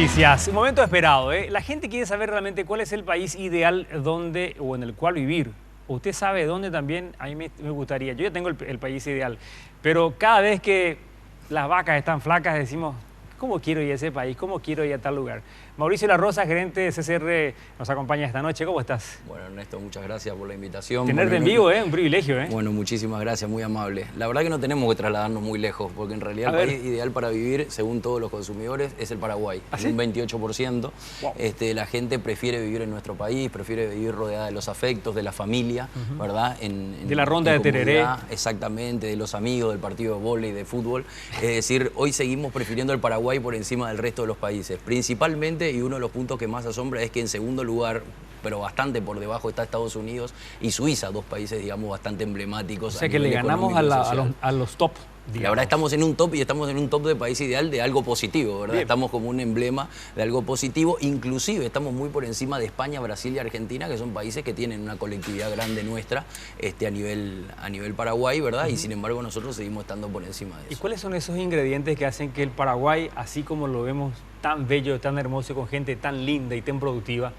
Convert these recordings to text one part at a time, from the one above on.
noticias, un momento esperado, ¿eh? La gente quiere saber realmente cuál es el país ideal donde o en el cual vivir. Usted sabe dónde también, a mí me gustaría. Yo ya tengo el país ideal, pero cada vez que las vacas están flacas decimos, ¿cómo quiero ir a ese país? ¿Cómo quiero ir a tal lugar? Mauricio La Rosa, gerente de CCR, nos acompaña esta noche. ¿Cómo estás? Bueno, Ernesto, muchas gracias por la invitación. Tenerte en vivo, un privilegio. Bueno, muchísimas gracias, muy amable. La verdad que no tenemos que trasladarnos muy lejos, porque en realidad el país ideal para vivir, según todos los consumidores, es el Paraguay. ¿Ah, sí? Un 28%. Wow. La gente prefiere vivir en nuestro país, prefiere vivir rodeada de los afectos, de la familia, ¿verdad? De la ronda de tereré. Exactamente, de los amigos, del partido de vóley, de fútbol. Es decir, hoy seguimos prefiriendo el Paraguay por encima del resto de los países. Principalmente, y uno de los puntos que más asombra es que en segundo lugar, pero bastante por debajo, está Estados Unidos y Suiza, dos países, digamos, bastante emblemáticos. O sea que le ganamos a los top. Digamos. La verdad estamos en un top y estamos en un top de país ideal de algo positivo, ¿verdad? Bien. Estamos como un emblema de algo positivo, inclusive estamos muy por encima de España, Brasil y Argentina, que son países que tienen una colectividad grande nuestra a nivel Paraguay, ¿verdad? Y sin embargo nosotros seguimos estando por encima de eso. ¿Y cuáles son esos ingredientes que hacen que el Paraguay, así como lo vemos tan bello, tan hermoso, con gente tan linda y tan productiva,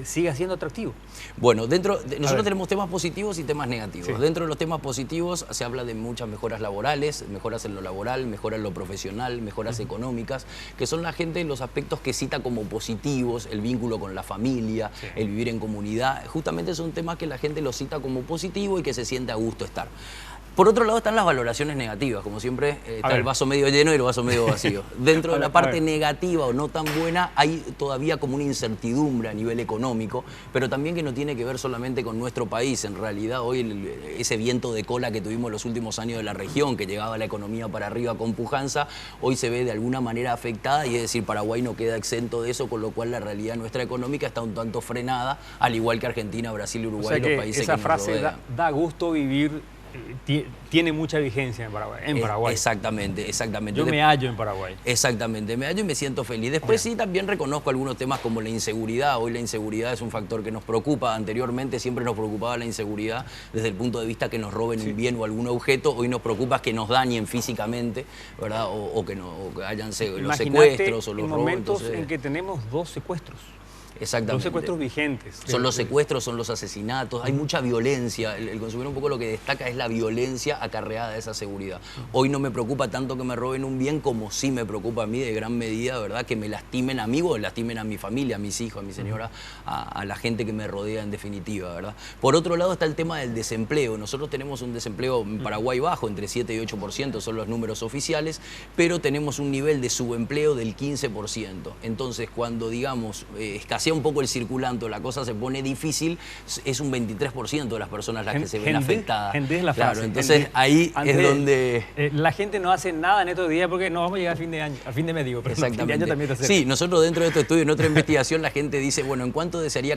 siga siendo atractivo? Bueno, nosotros tenemos temas positivos y temas negativos. Sí. Dentro de los temas positivos se habla de muchas mejoras laborales, mejoras en lo laboral, mejoras en lo profesional, mejoras económicas, que son la gente los aspectos que cita como positivos, el vínculo con la familia, el vivir en comunidad. Justamente son temas que la gente los cita como positivo y que se siente a gusto estar. Por otro lado están las valoraciones negativas, como siempre está el vaso medio lleno y el vaso medio vacío. Dentro de la parte negativa o no tan buena hay todavía como una incertidumbre a nivel económico, pero también que no tiene que ver solamente con nuestro país. En realidad hoy ese viento de cola que tuvimos los últimos años de la región, que llegaba la economía para arriba con pujanza, hoy se ve de alguna manera afectada y es decir, Paraguay no queda exento de eso, con lo cual la realidad nuestra económica está un tanto frenada, al igual que Argentina, Brasil y Uruguay, o sea que los países esa que nos frase rodean. da gusto vivir. Tiene mucha vigencia en Paraguay. Exactamente. Yo me hallo en Paraguay. Exactamente, me hallo y me siento feliz. Después sí también reconozco algunos temas como la inseguridad. Hoy la inseguridad es un factor que nos preocupa. Anteriormente siempre nos preocupaba la inseguridad desde el punto de vista que nos roben un bien o algún objeto. Hoy nos preocupa que nos dañen físicamente, ¿verdad? O que hayan los secuestros o los robos. Momentos en que tenemos 2 secuestros. Exactamente. Los secuestros vigentes. Son los secuestros, son los asesinatos, hay mucha violencia. El consumidor un poco lo que destaca es la violencia acarreada de esa seguridad. Hoy no me preocupa tanto que me roben un bien como sí me preocupa a mí de gran medida, ¿verdad? Que me lastimen a mí o lastimen a mi familia, a mis hijos, a mi señora, a la gente que me rodea en definitiva, ¿verdad? Por otro lado está el tema del desempleo. Nosotros tenemos un desempleo en Paraguay bajo, entre 7 y 8% son los números oficiales, pero tenemos un nivel de subempleo del 15%. Entonces cuando digamos escasea un poco el circulante, la cosa se pone difícil, es un 23% de las personas las que se ven afectadas. Es la frase. Claro, entonces ahí es donde... la gente no hace nada en estos días porque no vamos a llegar a fin de año, a fin de mes digo, pero exactamente. Fin de año también está cerca. Sí, nosotros dentro de este estudio, en otra investigación, la gente dice, bueno, ¿en cuánto desearía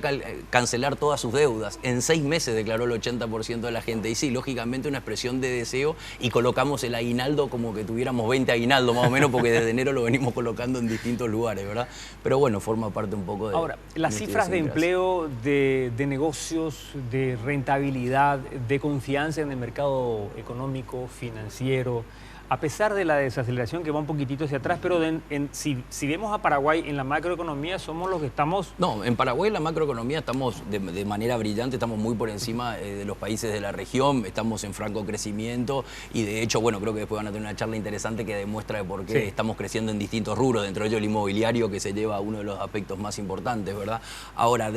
cancelar todas sus deudas? En 6 meses declaró el 80% de la gente. Y sí, lógicamente una expresión de deseo y colocamos el aguinaldo como que tuviéramos 20 aguinaldos más o menos porque desde enero lo venimos colocando en distintos lugares, ¿verdad? Pero bueno, forma parte un poco de... Ahora, las cifras de empleo, de negocios, de rentabilidad, de confianza en el mercado económico, financiero, a pesar de la desaceleración que va un poquitito hacia atrás, pero si vemos a Paraguay en la macroeconomía, somos los que estamos... No, en Paraguay en la macroeconomía estamos de manera brillante, estamos muy por encima de los países de la región, estamos en franco crecimiento y de hecho, bueno, creo que después van a tener una charla interesante que demuestra de por qué estamos creciendo en distintos rubros, dentro de ello el inmobiliario que se lleva a uno de los aspectos más importantes, ¿verdad? Ahora,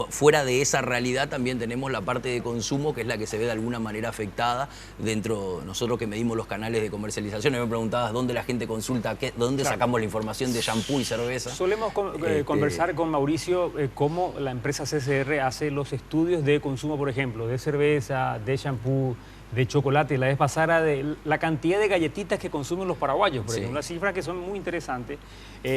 fuera de esa realidad también tenemos la parte de consumo que es la que se ve de alguna manera afectada dentro, nosotros que medimos los canales de comercialización, me preguntabas dónde la gente consulta, dónde sacamos la información de shampoo y cerveza. Solemos conversar con Mauricio cómo la empresa CCR hace los estudios de consumo, por ejemplo, de cerveza, de shampoo, de chocolate. La vez pasada de la cantidad de galletitas que consumen los paraguayos, por ejemplo, unas cifras que son muy interesantes,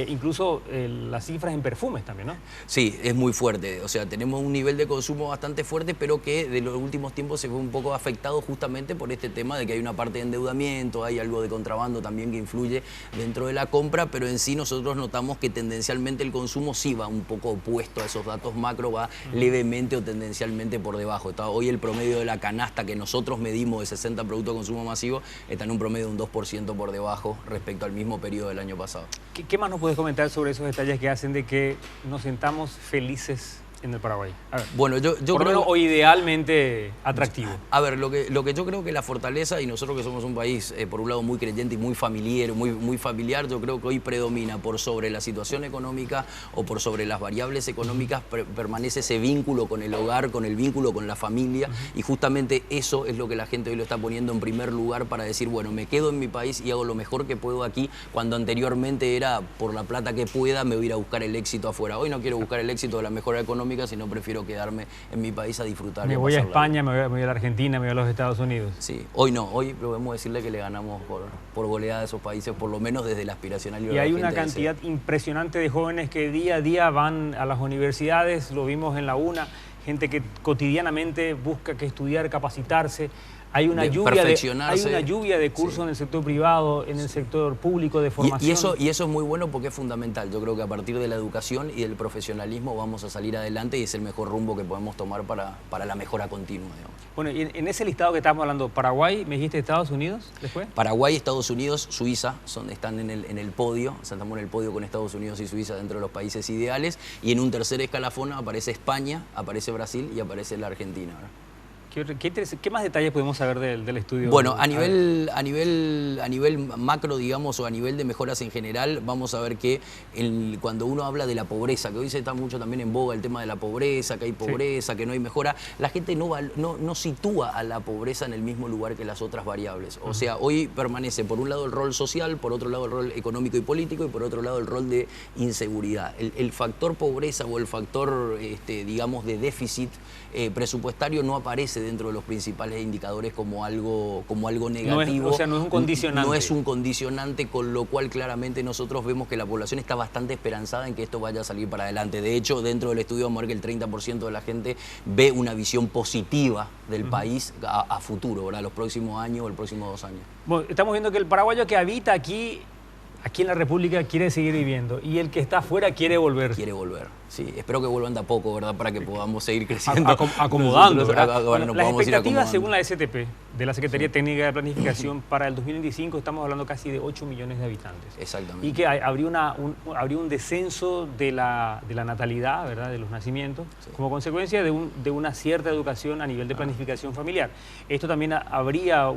incluso las cifras en perfumes también, ¿no? Sí, es muy fuerte, o sea, tenemos un nivel de consumo bastante fuerte, pero que de los últimos tiempos se fue un poco afectado justamente por este tema de que hay una parte de endeudamiento, hay algo de contrabando también que influye dentro de la compra, pero en sí nosotros notamos que tendencialmente el consumo sí va un poco opuesto a esos datos macro, va levemente o tendencialmente por debajo. Hoy el promedio de la canasta que nosotros medimos mínimo de 60 productos de consumo masivo, está en un promedio de un 2% por debajo respecto al mismo periodo del año pasado. ¿Qué más nos puedes comentar sobre esos detalles que hacen de que nos sintamos felices en el Paraguay? A ver, Bueno, yo por lo creo... menos, o idealmente atractivo. A ver, lo que yo creo que la fortaleza, y nosotros que somos un país, por un lado muy creyente y muy familiar, yo creo que hoy predomina por sobre la situación económica o por sobre las variables económicas, permanece ese vínculo con el hogar, con el vínculo con la familia, y justamente eso es lo que la gente hoy lo está poniendo en primer lugar para decir, bueno, me quedo en mi país y hago lo mejor que puedo aquí, cuando anteriormente era por la plata que pueda, me voy a ir a buscar el éxito afuera. Hoy no quiero buscar el éxito de la mejora económica, sino prefiero quedarme en mi país a disfrutar. Me voy a España, me voy a la Argentina, me voy a los Estados Unidos. Sí, hoy no, hoy podemos decirle que le ganamos por goleada a esos países, por lo menos desde la aspiracional. Y hay una cantidad impresionante de jóvenes que día a día van a las universidades, lo vimos en la UNA, gente que cotidianamente busca que estudiar, capacitarse. Hay una lluvia de cursos en el sector privado, en el sector público de formación. Y eso es muy bueno porque es fundamental. Yo creo que a partir de la educación y del profesionalismo vamos a salir adelante y es el mejor rumbo que podemos tomar para la mejora continua, digamos. Bueno, y en ese listado que estamos hablando, Paraguay, ¿me dijiste Estados Unidos después? Paraguay, Estados Unidos, Suiza están en el podio, o sea, estamos en el podio con Estados Unidos y Suiza dentro de los países ideales, y en un tercer escalafón aparece España, aparece Brasil y aparece la Argentina, ¿verdad? ¿Qué más detalles podemos saber del estudio? Bueno, a nivel macro, digamos, o a nivel de mejoras en general, vamos a ver que cuando uno habla de la pobreza, que hoy se está mucho también en boga el tema de la pobreza, que hay pobreza, que no hay mejora, la gente no sitúa a la pobreza en el mismo lugar que las otras variables. O sea, hoy permanece por un lado el rol social, por otro lado el rol económico y político, y por otro lado el rol de inseguridad. El factor pobreza o el factor, digamos, de déficit presupuestario no aparece dentro de los principales indicadores como algo negativo. O sea, no es un condicionante. No es un condicionante, con lo cual claramente nosotros vemos que la población está bastante esperanzada en que esto vaya a salir para adelante. De hecho, dentro del estudio vamos a ver que el 30% de la gente ve una visión positiva del país a futuro, ¿verdad? Los próximos años o los próximos 2 años. Bueno, estamos viendo que el paraguayo que habita aquí en la República quiere seguir viviendo y el que está afuera quiere volver. Quiere volver, sí. Espero que vuelvan de a poco, ¿verdad? Para que podamos seguir creciendo. Acomodando, ¿verdad? Bueno, las expectativas, según la STP, de la Secretaría Técnica de Planificación, para el 2025 estamos hablando casi de 8 millones de habitantes. Exactamente. Y que habría un descenso de la natalidad, ¿verdad? De los nacimientos, como consecuencia de una cierta educación a nivel de planificación familiar. Esto también habría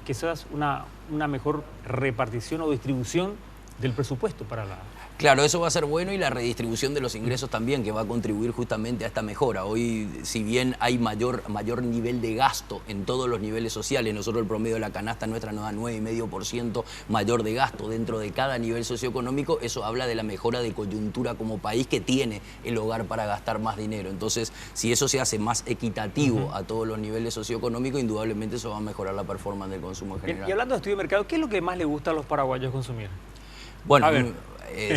quizás una mejor repartición o distribución del presupuesto para la... Claro, eso va a ser bueno, y la redistribución de los ingresos también, que va a contribuir justamente a esta mejora. Hoy, si bien hay mayor nivel de gasto en todos los niveles sociales, nosotros el promedio de la canasta nuestra nos da 9,5% mayor de gasto dentro de cada nivel socioeconómico, eso habla de la mejora de coyuntura como país que tiene el hogar para gastar más dinero. Entonces, si eso se hace más equitativo a todos los niveles socioeconómicos, indudablemente eso va a mejorar la performance del consumo en general. Y hablando de estudio de mercado, ¿qué es lo que más le gusta a los paraguayos consumir? Bueno,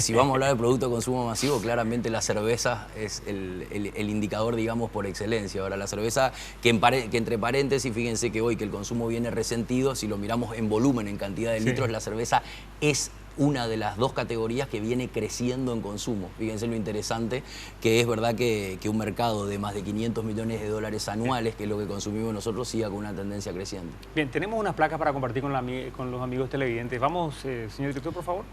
si vamos a hablar de producto de consumo masivo, claramente la cerveza es el indicador, digamos, por excelencia. Ahora, la cerveza, que entre paréntesis, fíjense que hoy que el consumo viene resentido, si lo miramos en volumen, en cantidad de litros, la cerveza es una de las 2 categorías que viene creciendo en consumo. Fíjense lo interesante que es, verdad, que un mercado de más de 500 millones de dólares anuales, que es lo que consumimos nosotros, siga con una tendencia creciente. Bien, tenemos unas placas para compartir con los amigos televidentes. Vamos, señor director, por favor.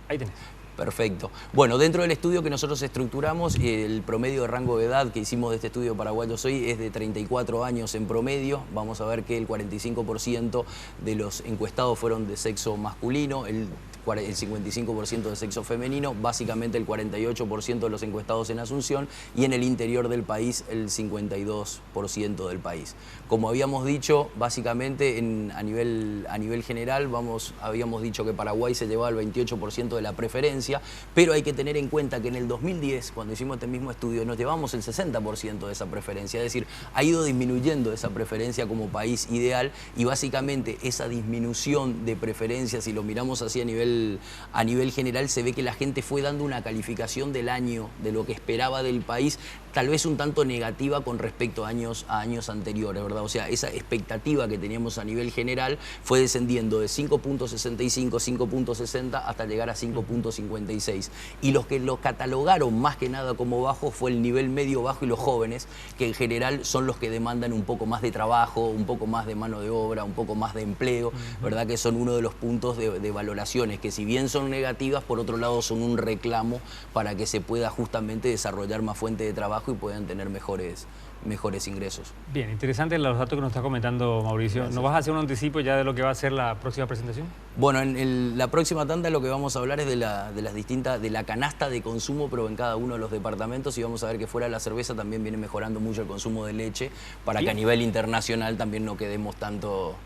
Ahí tenés. Perfecto. Bueno, dentro del estudio que nosotros estructuramos, el promedio de rango de edad que hicimos de este estudio paraguayos hoy es de 34 años en promedio. Vamos a ver que el 45% de los encuestados fueron de sexo masculino, el 55% de sexo femenino, básicamente el 48% de los encuestados en Asunción, y en el interior del país el 52% del país. Como habíamos dicho, básicamente a nivel general habíamos dicho que Paraguay se llevaba el 28% de la preferencia, pero hay que tener en cuenta que en el 2010, cuando hicimos este mismo estudio, nos llevamos el 60% de esa preferencia, es decir, ha ido disminuyendo esa preferencia como país ideal, y básicamente esa disminución de preferencia, si lo miramos así a nivel nivel general se ve que la gente fue dando una calificación del año, de lo que esperaba del país, tal vez un tanto negativa con respecto a años anteriores, ¿verdad? O sea, esa expectativa que teníamos a nivel general fue descendiendo de 5.65, 5.60 hasta llegar a 5.56. Y los que lo catalogaron más que nada como bajo fue el nivel medio bajo y los jóvenes, que en general son los que demandan un poco más de trabajo, un poco más de mano de obra, un poco más de empleo, ¿verdad? Que son uno de los puntos de valoraciones, que si bien son negativas, por otro lado son un reclamo para que se pueda justamente desarrollar más fuente de trabajo y puedan tener mejores ingresos. Bien, interesante los datos que nos está comentando Mauricio. Gracias. ¿Nos vas a hacer un anticipo ya de lo que va a ser la próxima presentación? Bueno, en la próxima tanda lo que vamos a hablar es de la canasta de consumo, pero en cada uno de los departamentos, y vamos a ver que fuera de la cerveza también viene mejorando mucho el consumo de leche, para que a nivel internacional también no quedemos tanto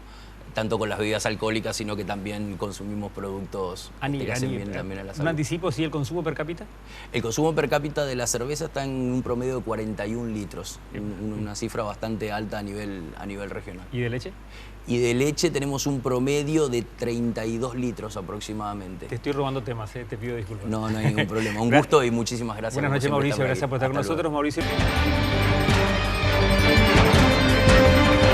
con las bebidas alcohólicas, sino que también consumimos productos que hacen bien también a la salud. ¿Un anticipo, sí, el consumo per cápita? El consumo per cápita de la cerveza está en un promedio de 41 litros, una cifra bastante alta a nivel regional. ¿Y de leche? Y de leche tenemos un promedio de 32 litros aproximadamente. Te estoy robando temas, te pido disculpas. No, no hay ningún problema. Un gusto y muchísimas gracias. Buenas noches, Mauricio. Gracias por estar con nosotros, Mauricio.